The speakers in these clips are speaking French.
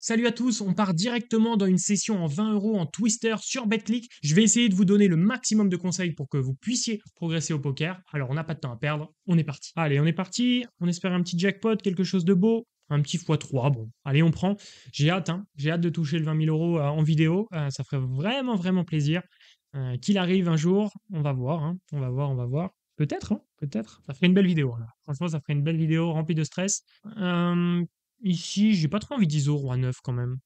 Salut à tous, on part directement dans une session en 20 euros en Twister sur BetClick. Je vais essayer de vous donner le maximum de conseils pour que vous puissiez progresser au poker. Alors on n'a pas de temps à perdre, on est parti. Allez, on est parti, on espère un petit jackpot, quelque chose de beau, un petit x3, bon, allez on prend. J'ai hâte, hein, j'ai hâte de toucher le 20 000 euros en vidéo, ça ferait vraiment vraiment plaisir. Qu'il arrive un jour, on va voir, hein, on va voir, on va voir. Peut-être, hein, peut-être. Ça ferait une belle vidéo, là. Franchement, ça ferait une belle vidéo remplie de stress. Ici, j'ai pas trop envie d'ISO roi 9 quand même.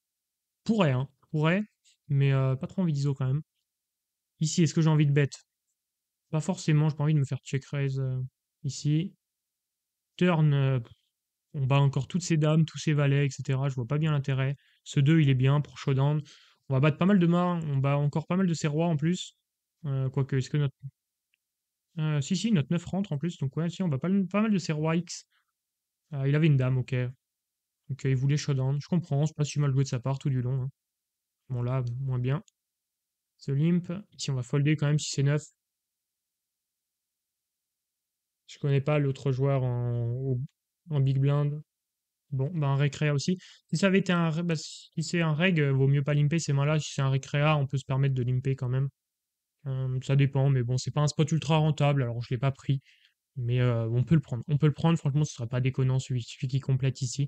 Pourrait, hein, pourrait, mais pas trop envie d'ISO quand même. Ici, est-ce que j'ai envie de bet? Pas forcément, j'ai pas envie de me faire check raise ici. Turn, on bat encore toutes ces dames, tous ces valets, etc. Je vois pas bien l'intérêt. Ce 2, il est bien pour showdown. On va battre pas mal de mains, on bat encore pas mal de ces rois en plus. Quoique, est-ce que notre. Si, notre 9 rentre en plus, donc ouais, si, on bat pas mal de ces rois X. Il avait une dame, ok. Donc il voulait showdown. Je comprends, c'est pas si mal joué de sa part tout du long, hein. Bon là, moins bien. The Limp. Ici, on va folder quand même si c'est 9. Je connais pas l'autre joueur en Big Blind. Bon, bah un Récréa aussi. Si ça avait été bah, si c'est un Reg, vaut mieux pas limper ces mains-là. Si c'est un Récréa, on peut se permettre de limper quand même. Ça dépend, mais bon, c'est pas un spot ultra rentable, alors je l'ai pas pris. Mais on peut le prendre. On peut le prendre, franchement, ce serait pas déconnant celui qui complète ici.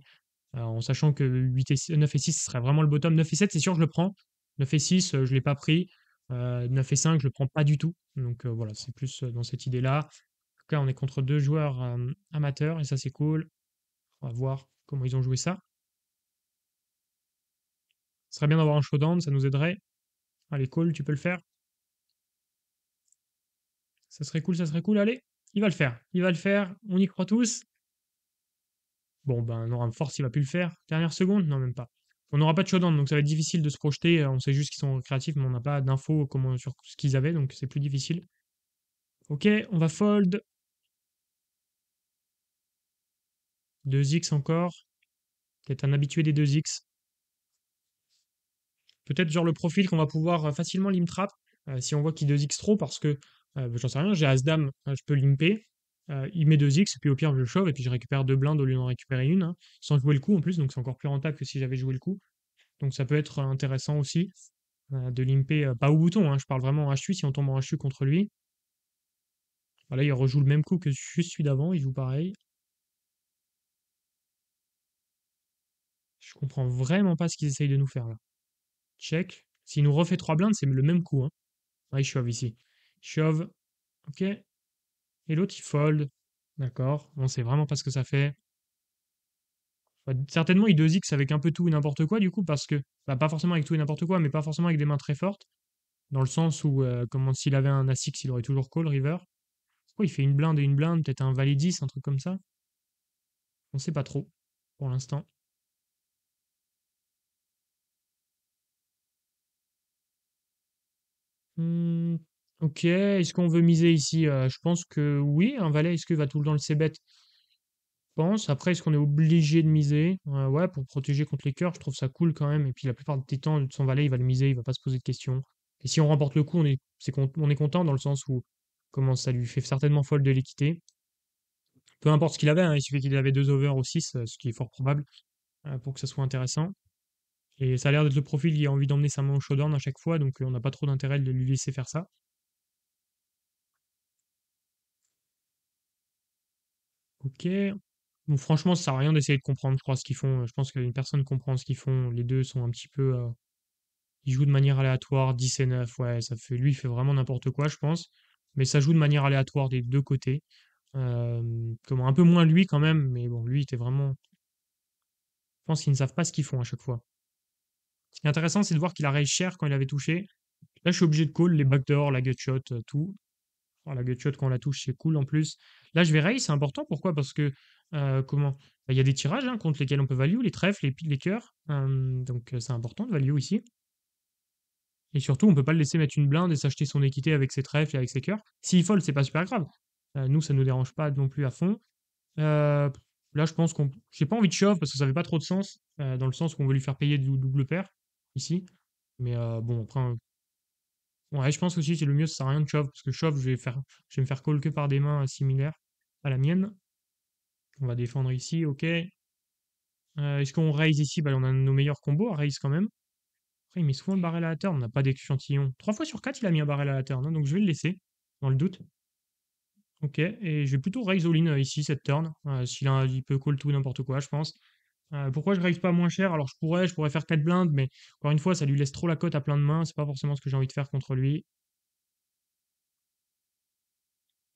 En sachant que 9 et 6, ce serait vraiment le bottom. 9 et 7, c'est sûr, je le prends. 9 et 6, je l'ai pas pris. 9 et 5, je le prends pas du tout. Donc voilà, c'est plus dans cette idée-là. En tout cas, on est contre deux joueurs amateurs et ça, c'est cool. On va voir comment ils ont joué ça. Ce serait bien d'avoir un showdown, ça nous aiderait. Allez, call, tu peux le faire. Ça serait cool, ça serait cool. Allez, il va le faire. Il va le faire. On y croit tous. Bon, ben, Noram Force, il va plus le faire. Dernière seconde? Non, même pas. On n'aura pas de showdown, donc ça va être difficile de se projeter. On sait juste qu'ils sont créatifs, mais on n'a pas d'infos sur ce qu'ils avaient, donc c'est plus difficile. Ok, on va fold. 2x encore. Peut-être un habitué des 2x. Peut-être genre le profil qu'on va pouvoir facilement limp trap si on voit qu'il 2x trop, parce que j'en sais rien, j'ai As-Dame, je peux limper. Il met 2x, et puis au pire, je le shove, et puis je récupère deux blindes au lieu d'en récupérer une, hein, sans jouer le coup en plus, donc c'est encore plus rentable que si j'avais joué le coup. Donc ça peut être intéressant aussi de limper, pas au bouton, hein, je parle vraiment en HU si on tombe en HU contre lui. Voilà, il rejoue le même coup que juste celui d'avant, il joue pareil. Je comprends vraiment pas ce qu'ils essayent de nous faire là. Check. S'il nous refait 3 blindes, c'est le même coup, hein. Ah, il shove ici. Shove, ok. Et l'autre, il fold. D'accord. On sait vraiment pas ce que ça fait. Bah, certainement, il 2x avec un peu tout et n'importe quoi, du coup, parce que. Bah, pas forcément avec tout et n'importe quoi, mais pas forcément avec des mains très fortes. Dans le sens où, comment s'il avait un As-X, il aurait toujours call, river. Pourquoi il fait une blinde et une blinde, peut-être un valet 10, un truc comme ça? On sait pas trop, pour l'instant. Hmm, ok, est-ce qu'on veut miser ici? Je pense que oui, un valet, est-ce qu'il va tout le temps le c-bet? Je pense. Après, est-ce qu'on est obligé de miser? Ouais, pour protéger contre les cœurs, je trouve ça cool quand même. Et puis la plupart des temps, son valet, il va le miser, il va pas se poser de questions. Et si on remporte le coup, on est content dans le sens où comment ça lui fait certainement folle de l'équité. Peu importe ce qu'il avait, hein, il suffit qu'il avait deux overs ou 6, ce qui est fort probable, pour que ça soit intéressant. Et ça a l'air d'être le profil qui a envie d'emmener sa main au showdown à chaque fois, donc on n'a pas trop d'intérêt de lui laisser faire ça. Ok. Bon, franchement, ça sert à rien d'essayer de comprendre, je crois, ce qu'ils font. Je pense qu'une personne comprend ce qu'ils font. Les deux sont un petit peu. Ils jouent de manière aléatoire, 10 et 9. Ouais, ça fait. Lui, il fait vraiment n'importe quoi, je pense. Mais ça joue de manière aléatoire des deux côtés. Comment, un peu moins lui quand même, mais bon, lui, il était vraiment. Je pense qu'ils ne savent pas ce qu'ils font à chaque fois. Ce qui est intéressant, c'est de voir qu'il a raise cher quand il avait touché. Là, je suis obligé de call les backdoors, la gutshot, tout. Oh, la gutshot, quand on la touche, c'est cool en plus. Là, je vais raise, c'est important. Pourquoi? Parce que, comment? Bah, il y a des tirages hein, contre lesquels on peut value, les trèfles, les cœurs. Donc, c'est important de value ici. Et surtout, on peut pas le laisser mettre une blinde et s'acheter son équité avec ses trèfles et avec ses cœurs. S'il fold, c'est pas super grave. Nous, ça nous dérange pas non plus à fond. Euh, Là, je pense qu'on. J'ai pas envie de shove parce que ça fait pas trop de sens. Dans le sens où on veut lui faire payer du double paire ici. Mais bon, après, ouais, je pense aussi que c'est le mieux, ça sert à rien de shove, parce que shove, je vais me faire call que par des mains similaires à la mienne. On va défendre ici, ok. Est-ce qu'on raise ici? Bah, on a nos meilleurs combos à raise quand même. Après, il met souvent le barrel à la turn, on n'a pas d'échantillon. 3 fois sur 4, il a mis un barrel à la turn, hein, donc je vais le laisser, dans le doute. Ok, et je vais plutôt raise all-in ici, cette turn. Il peut call tout n'importe quoi, je pense. Pourquoi je raise pas moins cher? Alors je pourrais faire 4 blindes, mais encore une fois, ça lui laisse trop la cote à plein de mains. C'est pas forcément ce que j'ai envie de faire contre lui.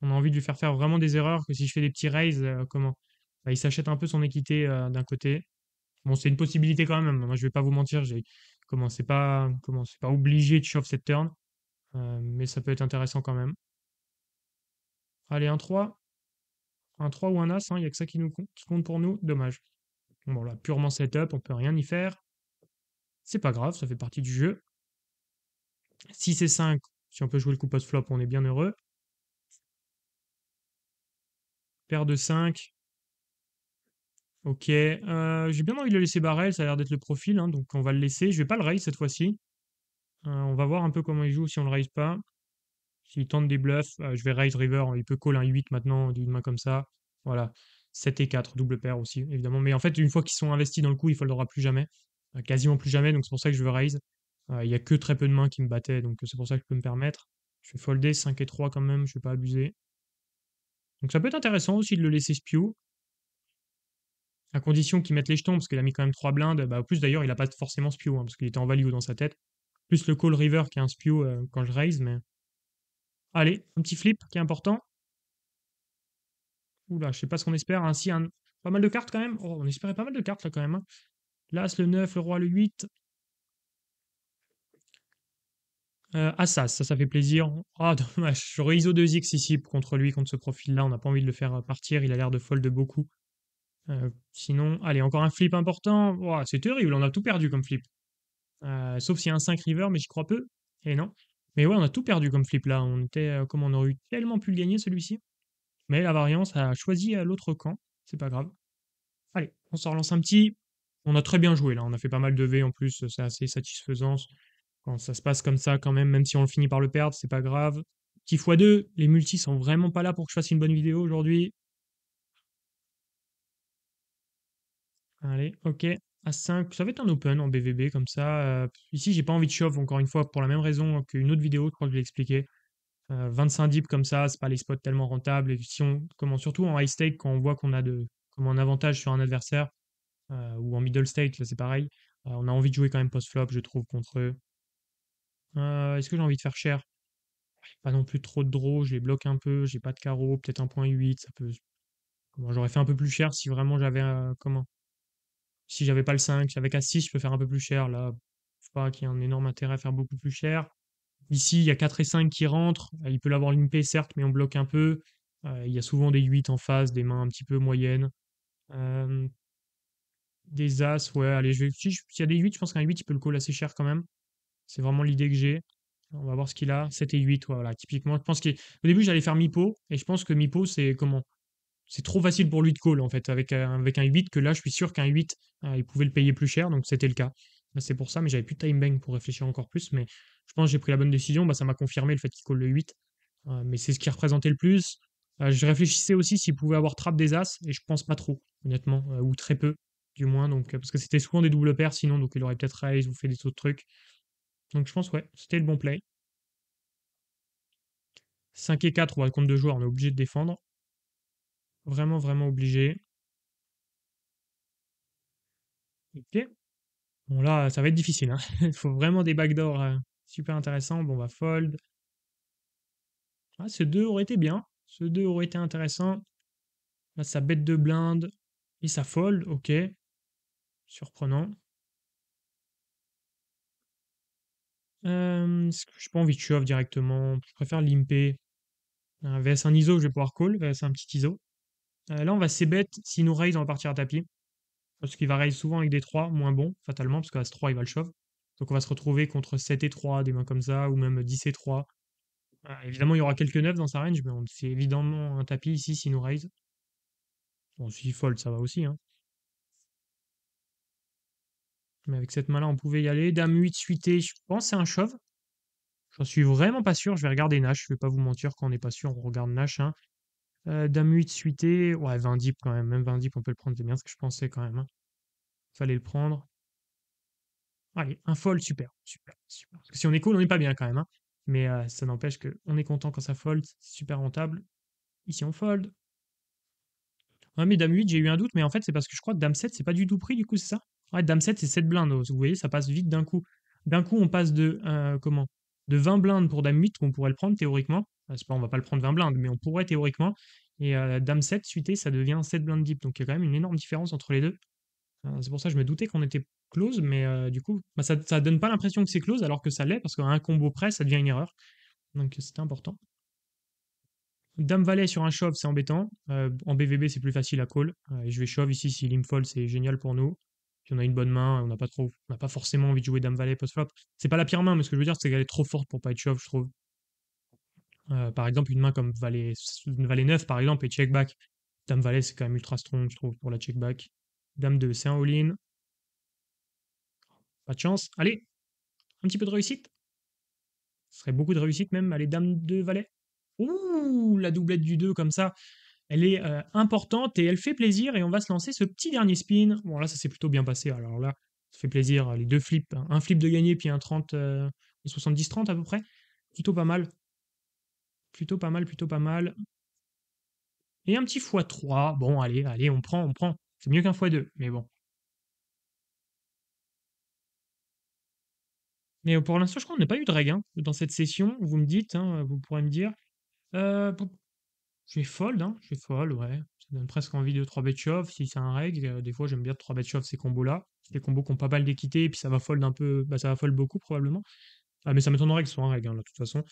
On a envie de lui faire vraiment des erreurs, que si je fais des petits raises, comment? Bah, il s'achète un peu son équité d'un côté. Bon, c'est une possibilité quand même. Moi, je vais pas vous mentir, c'est pas obligé de shove cette turn, mais ça peut être intéressant quand même. Allez, un 3 ou un as, il y a que ça qui compte pour nous. Dommage. Bon, là, purement setup, on peut rien y faire. C'est pas grave, ça fait partie du jeu. 6 et 5, si on peut jouer le coup post-flop, on est bien heureux. Paire de 5. Ok. J'ai bien envie de le laisser barrel, ça a l'air d'être le profil, hein, donc on va le laisser. Je vais pas le raise cette fois-ci. On va voir un peu comment il joue si on le raise pas. S'il tente des bluffs, je vais raise river. Il peut call un 8 maintenant d'une main comme ça. Voilà. 7 et 4, double paire aussi, évidemment. Mais en fait, une fois qu'ils sont investis dans le coup, il ne foldera plus jamais. Quasiment plus jamais, donc c'est pour ça que je veux raise. Il y a que très peu de mains qui me battaient, donc c'est pour ça que je peux me permettre. Je vais folder 5 et 3 quand même, je vais pas abuser. Donc ça peut être intéressant aussi de le laisser spew, à condition qu'il mette les jetons, parce qu'il a mis quand même 3 blindes. Bah, en plus d'ailleurs, il a pas forcément spew, hein, parce qu'il était en value dans sa tête. Plus le call river qui a un spew quand je raise, mais. Allez, un petit flip qui est important. Oula, je sais pas ce qu'on espère. Ainsi, pas mal de cartes quand même. Oh, on espérait pas mal de cartes là quand même, hein. L'As, le 9, le Roi, le 8. As, ça fait plaisir. Ah, dommage. J'aurais ISO 2x ici contre lui, contre ce profil-là. On n'a pas envie de le faire partir. Il a l'air de fold beaucoup. Sinon, allez, encore un flip important. Ouah, c'est terrible, on a tout perdu comme flip. Sauf s'il y a un 5 river, mais j'y crois peu. Et non. Mais ouais, on a tout perdu comme flip là. Comme on aurait eu tellement pu le gagner celui-ci. Mais la variance a choisi l'autre camp. C'est pas grave. Allez, on se relance un petit. On a très bien joué là, on a fait pas mal de V en plus, c'est assez satisfaisant. Quand ça se passe comme ça, quand même si on le finit par le perdre, c'est pas grave. Petit x2, les multis sont vraiment pas là pour que je fasse une bonne vidéo aujourd'hui. Allez, ok. A5, ça va être un open en BVB comme ça. Ici, j'ai pas envie de shove encore une fois pour la même raison qu'une autre vidéo, je crois que je l'ai expliqué. 25 dips comme ça, c'est pas les spots tellement rentables. Et si on commence surtout en high stake, quand on voit qu'on a comme un avantage sur un adversaire, ou en middle state, là c'est pareil. On a envie de jouer quand même post-flop, je trouve, contre eux. Est-ce que j'ai envie de faire cher? Pas non plus trop de draw, je les bloque un peu, j'ai pas de carreau, peut-être 1.8, ça peut. Comment, j'aurais fait un peu plus cher si vraiment j'avais. Comment? Si j'avais pas le 5, avec A6, je peux faire un peu plus cher. Là, je sais pas qu'il y a un énorme intérêt à faire beaucoup plus cher. Ici, il y a 4 et 5 qui rentrent. Il peut l'avoir limpé, certes, mais on bloque un peu. Il y a souvent des 8 en face, des mains un petit peu moyennes. Euh, des As, ouais, allez, s'il y a des 8, je pense qu'un 8, il peut le call assez cher quand même. C'est vraiment l'idée que j'ai. On va voir ce qu'il a. 7 et 8, voilà, typiquement. Je pense qu'au début, j'allais faire Mipo, et je pense que Mipo, c'est comment? C'est trop facile pour lui de call, en fait, avec un 8, que là, je suis sûr qu'un 8, il pouvait le payer plus cher, donc c'était le cas. Bah, c'est pour ça, mais j'avais plus de time bank pour réfléchir encore plus, mais je pense que j'ai pris la bonne décision. Bah, ça m'a confirmé le fait qu'il call le 8. Mais c'est ce qui représentait le plus. Je réfléchissais aussi s'il pouvait avoir trap des As, et je pense pas trop, honnêtement, ou très peu, du moins, donc, parce que c'était souvent des doubles paires sinon, donc il aurait peut-être raise ou fait des autres trucs. Donc je pense, ouais, c'était le bon play. 5 et 4, ouais, contre deux joueurs, on est obligé de défendre. Vraiment, vraiment obligé. Ok. Bon, là, ça va être difficile, hein. Il faut vraiment des backdoors super intéressants. Bon, on va fold. Ah, ce 2 aurait été bien. Ce 2 aurait été intéressant. Là, ça bête de blinde. Et ça fold, ok. Surprenant. J'ai pas envie de shove directement. Je préfère limper. VS un ISO, je vais pouvoir call. VS un petit ISO. Là, on va c-bet. S'il nous raise, on va partir à tapis. Parce qu'il va raise souvent avec des 3 moins bons, fatalement, parce qu'à ce 3, il va le shove. Donc on va se retrouver contre 7 et 3, des mains comme ça, ou même 10 et 3. Évidemment, il y aura quelques 9 dans sa range, mais c'est évidemment un tapis ici s'il nous raise. Bon, s'il fold, ça va aussi, hein. Mais avec cette main-là, on pouvait y aller. Dame 8 suité, je pense que c'est un shove. J'en suis vraiment pas sûr. Je vais regarder Nash. Je vais pas vous mentir, quand on n'est pas sûr, on regarde Nash, hein. Dame 8 suité, ouais, 20 dips quand même. Même 20 dips, on peut le prendre. C'est bien ce que je pensais quand même, hein. Fallait le prendre. Allez, un fold, super, super, super. Parce que si on est cool, on n'est pas bien quand même, hein. Mais ça n'empêche qu'on est content quand ça fold, c'est super rentable. Ici, on fold. Ouais, mais Dame 8, j'ai eu un doute, mais en fait, c'est parce que je crois que Dame 7, c'est pas du tout pris, du coup, c'est ça? Ouais, Dame 7, c'est 7 blindes. Vous voyez, ça passe vite d'un coup. D'un coup, on passe de, comment? De 20 blindes pour Dame 8, qu'on pourrait le prendre théoriquement. C'est pas, on va pas le prendre 20 blindes, mais on pourrait théoriquement. Et Dame 7, suité, ça devient 7 blindes deep. Donc il y a quand même une énorme différence entre les deux. C'est pour ça que je me doutais qu'on était close, mais du coup, bah, ça donne pas l'impression que c'est close, alors que ça l'est, parce qu'à un combo près, ça devient une erreur. Donc c'était important. Dame Valet sur un shove, c'est embêtant. En BVB, c'est plus facile à call. Et je vais shove ici, si il me fold, c'est génial pour nous. Si on a une bonne main, on n'a pas forcément envie de jouer Dame Valet post-flop. C'est pas la pire main, mais ce que je veux dire, c'est qu'elle est trop forte pour pas être shove, je trouve. Par exemple, une main comme Valet 9, par exemple, et check back. Dame Valet, c'est quand même ultra strong, je trouve, pour la check back. Dame 2, c'est un all-in. Pas de chance. Allez, un petit peu de réussite. Ce serait beaucoup de réussite même. Allez, Dame 2, Valet. Ouh, la doublette du 2 comme ça. Elle est importante et elle fait plaisir et on va se lancer ce petit dernier spin. Bon là ça s'est plutôt bien passé, alors là ça fait plaisir, les deux flips, hein. Un flip de gagné puis un 30, 70-30 à peu près. Plutôt pas mal, plutôt pas mal, plutôt pas mal. Et un petit x3, bon allez, allez on prend, on prend. C'est mieux qu'un x2, mais bon. Mais pour l'instant je crois qu'on n'a pas eu de reg hein, dans cette session, vous me dites, hein, vous pourrez me dire. Euh, Je vais fold, hein, je vais fold, ouais. Ça donne presque envie de 3 bet shove si c'est un reg. Des fois, j'aime bien 3 bet shove ces combos-là. Des combos qui ont pas mal d'équité, et puis ça va fold un peu, bah ça va fold beaucoup probablement. Ah, mais ça m'étonnerait que ce soit un reg, hein, là, de toute façon.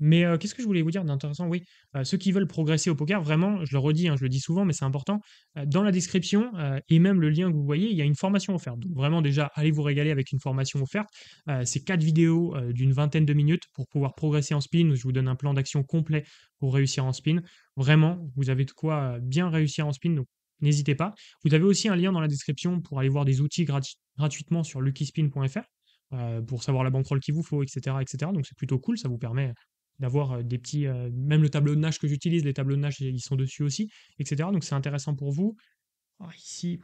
Mais qu'est-ce que je voulais vous dire d'intéressant? Oui, ceux qui veulent progresser au poker, vraiment, je le redis, hein, je le dis souvent, mais c'est important. Dans la description et même le lien que vous voyez, il y a une formation offerte. Donc vraiment, déjà, allez vous régaler avec une formation offerte. C'est 4 vidéos d'une vingtaine de minutes pour pouvoir progresser en spin. Je vous donne un plan d'action complet pour réussir en spin. Vraiment, vous avez de quoi bien réussir en spin, donc n'hésitez pas. Vous avez aussi un lien dans la description pour aller voir des outils gratuitement sur luckyspin.fr pour savoir la bankroll qu'il vous faut, etc., etc. Donc c'est plutôt cool, ça vous permet d'avoir des petits, même le tableau de nage que j'utilise, les tableaux de nage ils sont dessus aussi, etc. Donc c'est intéressant pour vous. Ah, ici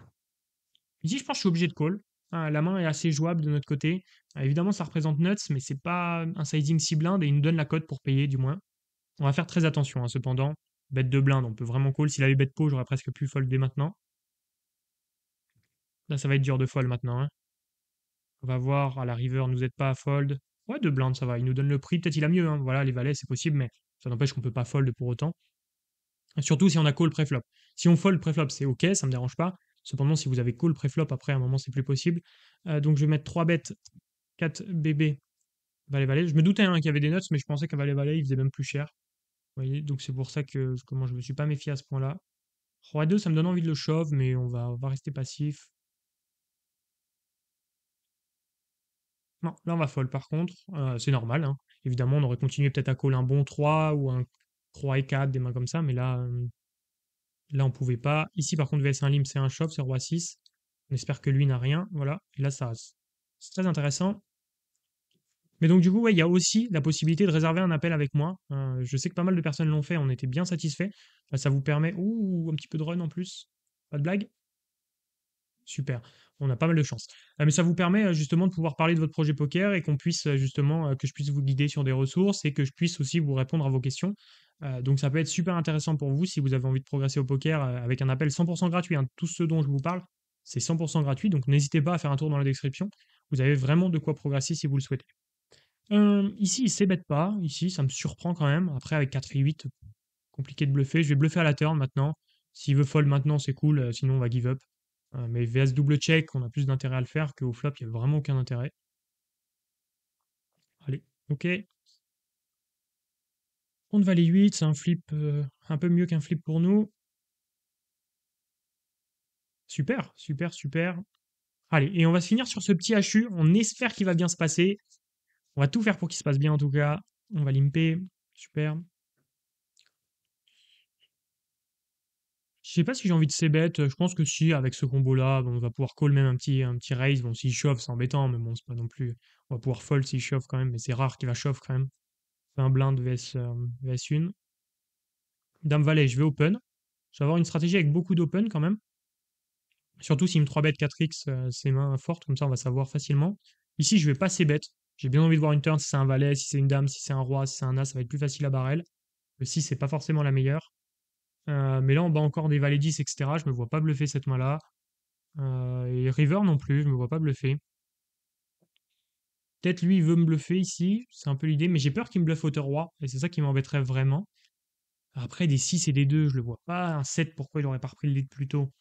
je pense que je suis obligé de call. Ah, la main est assez jouable de notre côté. Évidemment ça représente nuts, mais c'est pas un sizing si blind et il nous donne la cote pour payer du moins. On va faire très attention hein, cependant. Bet de blind, on peut vraiment call. S'il avait bet pot, j'aurais presque pu fold dès maintenant. Là ça va être dur de fold maintenant, hein. On va voir, à la river, nous aide pas à fold. Ouais, de blind, ça va. Il nous donne le prix. Peut-être il a mieux, hein. Voilà, les valets, c'est possible, mais ça n'empêche qu'on peut pas fold pour autant. Surtout si on a call préflop. Si on fold préflop, c'est ok, ça me dérange pas. Cependant, si vous avez call préflop, après, à un moment, c'est plus possible. Donc, je vais mettre 3 bêtes, 4 bébés, valet, valet. Je me doutais hein, qu'il y avait des nuts, mais je pensais qu'un valet, valet, il faisait même plus cher. Vous voyez, donc c'est pour ça que comment je me suis pas méfié à ce point-là. Roi 2, ça me donne envie de le shove, mais on va rester passif. Non, là on va fold par contre, c'est normal, hein. Évidemment, on aurait continué peut-être à call un bon 3 ou un 3 et 4, des mains comme ça, mais là on pouvait pas. Ici par contre, VS1 lim, c'est un shove, c'est roi 6. On espère que lui n'a rien, voilà. Et là, c'est très intéressant. Mais donc du coup, ouais, il y a aussi la possibilité de réserver un appel avec moi. Je sais que pas mal de personnes l'ont fait, on était bien satisfaits. Ça vous permet... Ouh, un petit peu de run en plus. Pas de blague? Super, on a pas mal de chance. Mais ça vous permet justement de pouvoir parler de votre projet poker et qu'on puisse justement, que je puisse vous guider sur des ressources et que je puisse aussi vous répondre à vos questions. Donc ça peut être super intéressant pour vous si vous avez envie de progresser au poker avec un appel 100% gratuit, hein. Tout ce dont je vous parle, c'est 100% gratuit, donc n'hésitez pas à faire un tour dans la description. Vous avez vraiment de quoi progresser si vous le souhaitez. Ici, il s'ébête pas. Ici, ça me surprend quand même. Après, avec 4 et 8, compliqué de bluffer. Je vais bluffer à la turn maintenant. S'il veut fold maintenant, c'est cool. Sinon, on va give up. Mais VS double check, on a plus d'intérêt à le faire qu'au flop, il n'y a vraiment aucun intérêt. Allez, ok. On valet 8, c'est un flip un peu mieux qu'un flip pour nous. Super, super, super. Allez, et on va se finir sur ce petit HU. On espère qu'il va bien se passer. On va tout faire pour qu'il se passe bien en tout cas. On va limper. Super. Je sais pas si j'ai envie de c-bet. Je pense que si, avec ce combo-là, bon, on va pouvoir call même un petit raise. Bon, s'il chauffe, c'est embêtant, mais bon, c'est pas non plus. On va pouvoir fold s'il chauffe quand même, mais c'est rare qu'il va chauffe quand même. Un blind vs 1. Dame valet, je vais open. Je vais avoir une stratégie avec beaucoup d'open quand même. Surtout s'il me 3 bet 4x, ses mains fortes, comme ça on va savoir facilement. Ici, je vais pas assez bête. J'ai bien envie de voir une turn si c'est un valet, si c'est une dame, si c'est un roi, si c'est un as, ça va être plus facile à barrel. Le 6, c'est pas forcément la meilleure. Mais là, on bat encore des valets 10, etc. Je me vois pas bluffer cette main-là. Et river non plus, je me vois pas bluffer. Peut-être lui, il veut me bluffer ici, c'est un peu l'idée, mais j'ai peur qu'il me bluffe hauteur-roi, et c'est ça qui m'embêterait vraiment. Après, des 6 et des 2, je le vois pas. Un 7, pourquoi il aurait pas repris le lead plus tôt?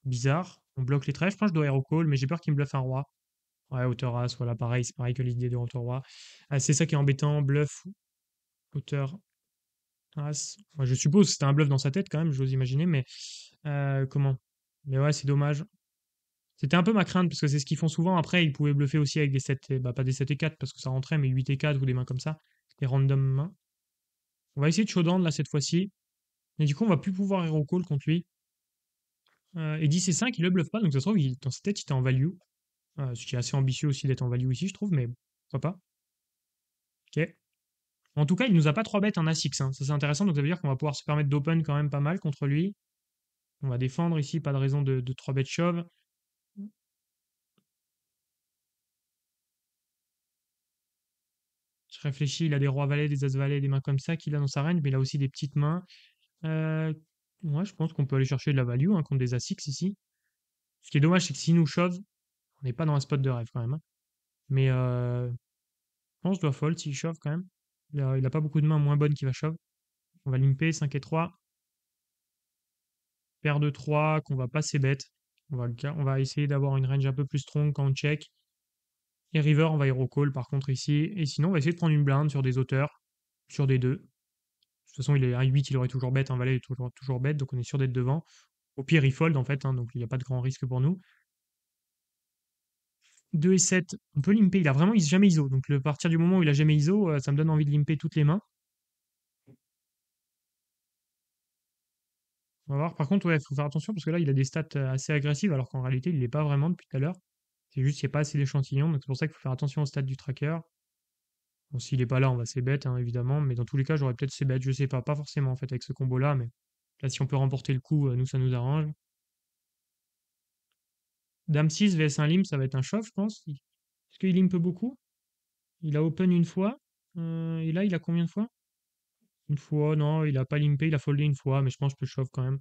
Bizarre. On bloque les traits, je pense que je dois hero call, mais j'ai peur qu'il me bluffe un roi. Ouais, hauteur as, voilà, pareil, c'est pareil que l'idée de hauteur-roi. Ah, c'est ça qui est embêtant, bluff, hauteur as. Moi, je suppose que c'était un bluff dans sa tête quand même, j'ose imaginer, mais comment? Mais ouais, c'est dommage. C'était un peu ma crainte, parce que c'est ce qu'ils font souvent. Après, ils pouvaient bluffer aussi avec des 7, bah pas des 7 et 4, parce que ça rentrait, mais 8 et 4 ou des mains comme ça. Des random mains. On va essayer de showdown là cette fois-ci. Et du coup, on va plus pouvoir hero call contre lui. Et 10 et 5, il le bluffe pas, donc ça se trouve, dans sa tête, il était en value. Ce qui est assez ambitieux aussi d'être en value ici, je trouve, mais pourquoi pas. Ok. En tout cas, il nous a pas 3 bêtes en A6, hein. Ça c'est intéressant, donc ça veut dire qu'on va pouvoir se permettre d'open quand même pas mal contre lui. On va défendre ici, pas de raison de 3 bêtes shove. Je réfléchis, il a des rois valets, des as valets, des mains comme ça qu'il a dans sa range, mais il a aussi des petites mains. Euh, ouais, je pense qu'on peut aller chercher de la value hein, contre des A6 ici. Ce qui est dommage, c'est que s'il nous shove, on n'est pas dans un spot de rêve quand même, hein. Mais je pense que je dois fold s'il shove quand même. Il a pas beaucoup de mains moins bonnes qui va shove. On va limper 5 et 3. Paire de 3 qu'on va passer bête. On va essayer d'avoir une range un peu plus strong quand on check. Et river, on va hero call par contre ici. Et sinon, on va essayer de prendre une blinde sur des hauteurs, sur des 2. De toute façon, il est à 8, il aurait toujours bête. Un valet est toujours bête, donc on est sûr d'être devant. Au pire, il fold en fait, hein, donc il n'y a pas de grand risque pour nous. 2 et 7, on peut limper. Il a vraiment jamais ISO. Donc à partir du moment où il a jamais ISO, ça me donne envie de limper toutes les mains. On va voir. Par contre, ouais, il faut faire attention parce que là, il a des stats assez agressives alors qu'en réalité, il l'est pas vraiment depuis tout à l'heure. C'est juste qu'il n'y a pas assez d'échantillons, donc c'est pour ça qu'il faut faire attention au stade du tracker. Bon, s'il est pas là, on va c-bet, hein, évidemment, mais dans tous les cas, j'aurais peut-être c-bet, je sais pas, pas forcément en fait avec ce combo-là, mais là, si on peut remporter le coup, nous, ça nous arrange. Dame 6 vs 1 limp, ça va être un shove, je pense. Est-ce qu'il limpe beaucoup? Il a open une fois, et là, il a combien de fois? Une fois, non, il a pas limpé, il a foldé une fois, mais je pense que je peux shove quand même.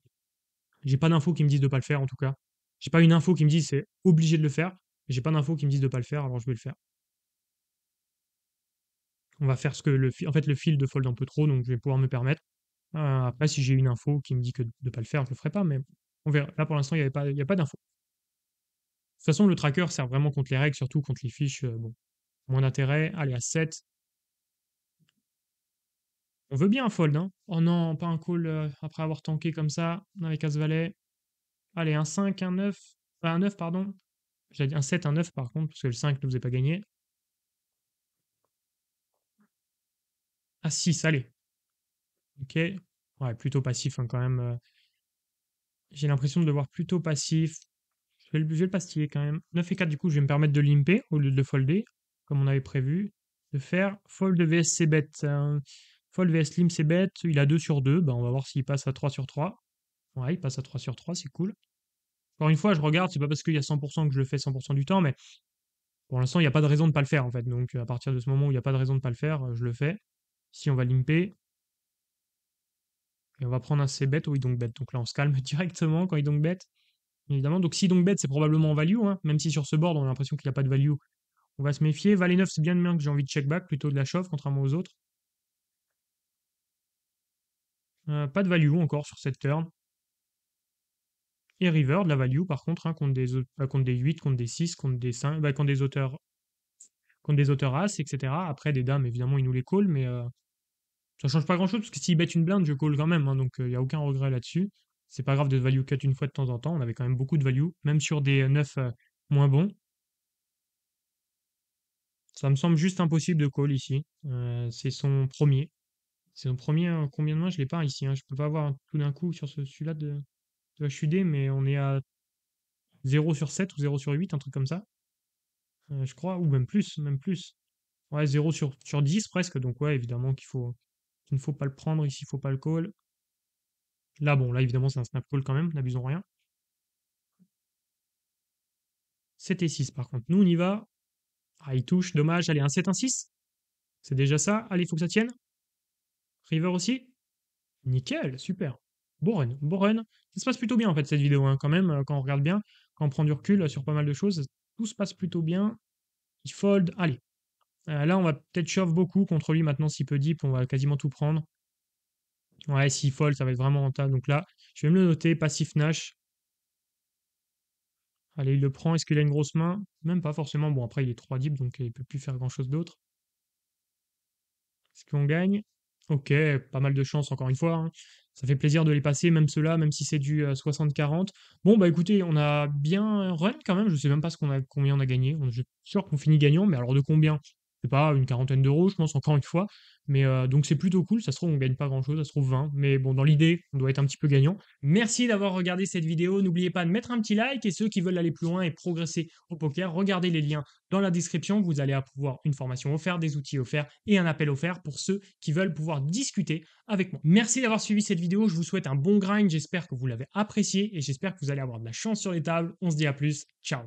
J'ai pas d'infos qui me disent de pas le faire, en tout cas. J'ai pas une info qui me dise c'est obligé de le faire, mais j'ai pas d'infos qui me disent de pas le faire, alors je vais le faire. On va faire ce que en fait, le field fold un peu trop, donc je vais pouvoir me permettre. Après, si j'ai une info qui me dit que de ne pas le faire, je le ferai pas, mais on verra. Là, pour l'instant, il y a pas d'info. De toute façon, le tracker sert vraiment contre les règles, surtout contre les fiches. Bon, moins d'intérêt. Allez, à 7. On veut bien un fold, hein. Oh non, pas un call après avoir tanké comme ça, avec As-Valet. Allez, un 5, un 9. Un 9, pardon. J'ai dit un 7, un 9 par contre, parce que le 5 ne vous a pas gagné. Ah 6, allez. Ok. Ouais, plutôt passif hein, quand même. J'ai l'impression de le voir plutôt passif. Je vais le pastiller quand même. 9 et 4, du coup, je vais me permettre de limper au lieu de folder, comme on avait prévu. De faire fold vs c'est bet. Fold vs limp c'est bet. Il a 2 sur 2. Ben, on va voir s'il passe à 3 sur 3. Ouais, il passe à 3 sur 3, c'est cool. Encore une fois, je regarde, c'est pas parce qu'il y a 100% que je le fais 100% du temps, mais pour l'instant, il n'y a pas de raison de ne pas le faire en fait. Donc à partir de ce moment où il n'y a pas de raison de ne pas le faire, je le fais. Si on va limper, et on va prendre un c bet, oui donc bet. Donc là, on se calme directement quand il donc bet. Évidemment, donc si donc bet, c'est probablement en value, hein, même si sur ce board, on a l'impression qu'il n'y a pas de value. On va se méfier. Valet 9, c'est bien que j'ai envie de check back plutôt de la shove, contrairement aux autres. Pas de value encore sur cette turn. Et river, de la value par contre, hein, contre des 8, contre des 6, contre des 5, bah, contre des auteurs as, etc. Après, des dames, évidemment, il nous les call, mais ça change pas grand-chose, parce que s'il bet une blinde, je call quand même, hein, donc il n'y a aucun regret là-dessus. C'est pas grave de value cut une fois de temps en temps, on avait quand même beaucoup de value, même sur des 9 moins bons. Ça me semble juste impossible de call ici. C'est son premier. C'est son premier, combien de mains? Je l'ai pas ici, hein. Je peux pas voir tout d'un coup sur celui-là de HUD, mais on est à 0 sur 7 ou 0 sur 8, un truc comme ça. Je crois, ou même plus, même plus. Ouais, 0 sur 10 presque, donc ouais, évidemment qu'il ne faut pas le prendre ici, il faut pas le call. Là, bon, là, évidemment, c'est un snap call quand même, n'abusons rien. 7 et 6 par contre. Nous, on y va. Ah, il touche, dommage. Allez, un 7, un 6. C'est déjà ça. Allez, il faut que ça tienne. River aussi. Nickel, super. Beau run, beau run. Ça se passe plutôt bien en fait cette vidéo, hein, quand même, quand on regarde bien, quand on prend du recul sur pas mal de choses, tout se passe plutôt bien. Il fold, allez. Là, on va peut-être shove beaucoup contre lui maintenant s'il peut deep, on va quasiment tout prendre. Ouais, s'il fold, ça va être vraiment rentable. Donc là, je vais me le noter, passif Nash. Allez, il le prend. Est-ce qu'il a une grosse main? Même pas forcément. Bon, après, il est 3 deep, donc il peut plus faire grand-chose d'autre. Est-ce qu'on gagne? Ok, pas mal de chance encore une fois, hein. Ça fait plaisir de les passer, même ceux-là, même si c'est du 60-40. Bon, bah écoutez, on a bien run quand même. Je sais même pas combien on a gagné. Je suis sûr qu'on finit gagnant, mais alors de combien? C'est pas une quarantaine d'euros, je pense, encore une fois. Mais donc c'est plutôt cool. Ça se trouve, on gagne pas grand-chose, ça se trouve 20. Mais bon, dans l'idée, on doit être un petit peu gagnant. Merci d'avoir regardé cette vidéo. N'oubliez pas de mettre un petit like et ceux qui veulent aller plus loin et progresser au poker, regardez les liens dans la description. Vous allez avoir une formation offerte, des outils offerts et un appel offert pour ceux qui veulent pouvoir discuter avec moi. Merci d'avoir suivi cette vidéo. Je vous souhaite un bon grind. J'espère que vous l'avez apprécié et j'espère que vous allez avoir de la chance sur les tables. On se dit à plus. Ciao.